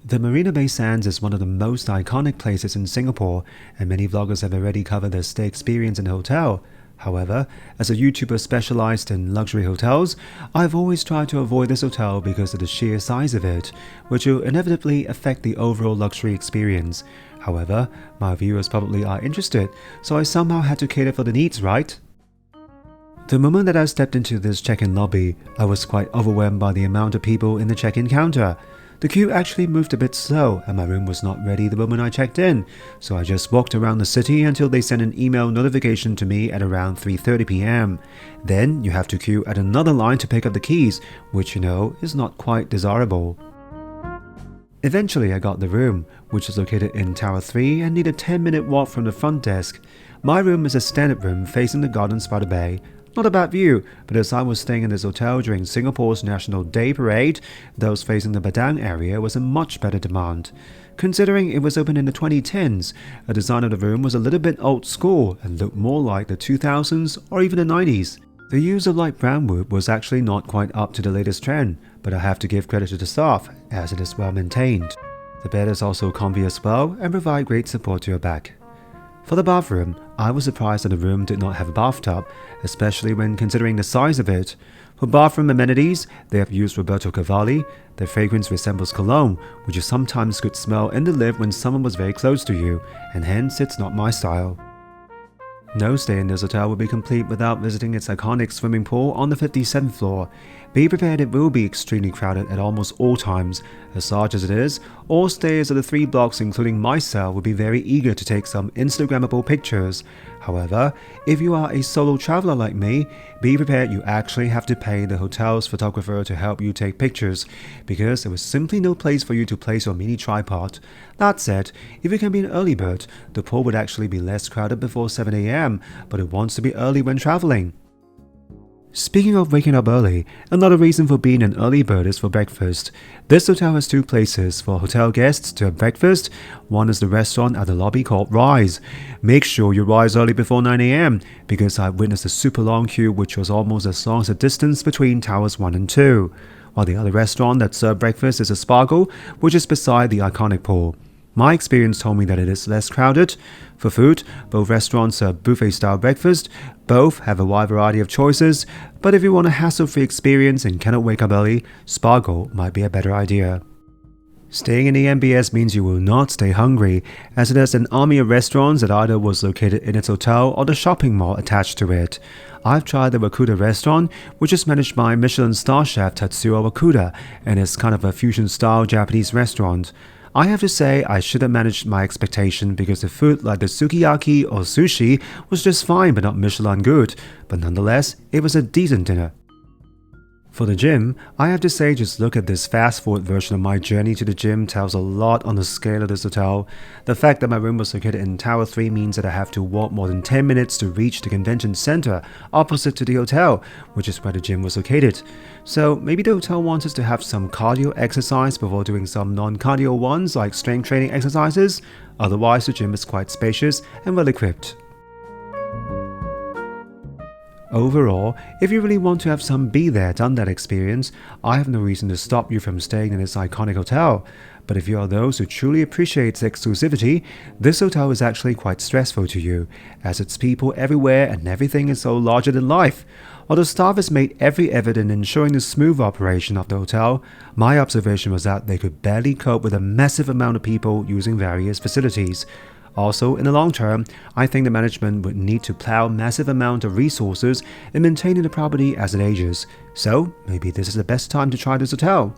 The Marina Bay Sands is one of the most iconic places in Singapore, and many vloggers have already covered their stay experience in the hotel. However, as a YouTuber specialized in luxury hotels, I've always tried to avoid this hotel because of the sheer size of it, which will inevitably affect the overall luxury experience. However, my viewers probably are interested, so I somehow had to cater for the needs, right? The moment that I stepped into this check-in lobby, I was quite overwhelmed by the amount of people in the check-in counter. The queue actually moved a bit slow and my room was not ready the moment I checked in, so I just walked around the city until they sent an email notification to me at around 3:30 p.m. Then you have to queue at another line to pick up the keys, which you know is not quite desirable. Eventually I got the room, which is located in Tower 3 and needed a 10-minute walk from the front desk. My room is a standard room facing the gardens by the bay. Not a bad view, but as I was staying in this hotel during Singapore's National Day Parade, those facing the Padang area was in much better demand. Considering it was opened in the 2010s, the design of the room was a little bit old school and looked more like the 2000s or even the 90s. The use of light brown wood was actually not quite up to the latest trend, but I have to give credit to the staff, as it is well maintained. The bed is also comfy as well and provide great support to your back. For the bathroom, I was surprised that the room did not have a bathtub, especially when considering the size of it. For bathroom amenities, they have used Roberto Cavalli. Their fragrance resembles cologne, which you sometimes could smell in the lift when someone was very close to you, and hence it's not my style. No stay in this hotel will be complete without visiting its iconic swimming pool on the 57th floor. Be prepared, it will be extremely crowded at almost all times. As large as it is, all stayers of the 3 blocks including myself will be very eager to take some Instagrammable pictures. However, if you are a solo traveler like me, be prepared you actually have to pay the hotel's photographer to help you take pictures, because there was simply no place for you to place your mini tripod. That said, if you can be an early bird, the pool would actually be less crowded before 7 a.m, but it wants to be early when traveling. Speaking of waking up early, another reason for being an early bird is for breakfast. This hotel has 2 places for hotel guests to have breakfast. One is the restaurant at the lobby called Rise. Make sure you rise early before 9 a.m, because I witnessed a super long queue which was almost as long as the distance between Towers 1 and 2. While the other restaurant that served breakfast is a Sparkle, which is beside the iconic pool. My experience told me that it is less crowded. For food, both restaurants serve buffet-style breakfast. Both have a wide variety of choices, but if you want a hassle-free experience and cannot wake up early, Sparkle might be a better idea. Staying in the MBS means you will not stay hungry, as it has an army of restaurants that either was located in its hotel or the shopping mall attached to it. I've tried the Wakuda restaurant, which is managed by Michelin star chef Tatsuo Wakuda, and is kind of a fusion-style Japanese restaurant. I have to say I should have managed my expectation because the food like the sukiyaki or sushi was just fine but not Michelin good, but nonetheless, it was a decent dinner. For the gym, I have to say just look at this fast-forward version of my journey to the gym tells a lot on the scale of this hotel. The fact that my room was located in Tower 3 means that I have to walk more than 10 minutes to reach the convention center opposite to the hotel, which is where the gym was located. So maybe the hotel wants us to have some cardio exercise before doing some non-cardio ones like strength training exercises. Otherwise, the gym is quite spacious and well equipped. Overall, if you really want to have some be there, done that experience, I have no reason to stop you from staying in this iconic hotel. But if you are those who truly appreciate its exclusivity, this hotel is actually quite stressful to you, as it's people everywhere and everything is so larger than life. While the staff has made every effort in ensuring the smooth operation of the hotel, my observation was that they could barely cope with a massive amount of people using various facilities. Also, in the long term, I think the management would need to plow a massive amount of resources in maintaining the property as it ages. So, maybe this is the best time to try this hotel.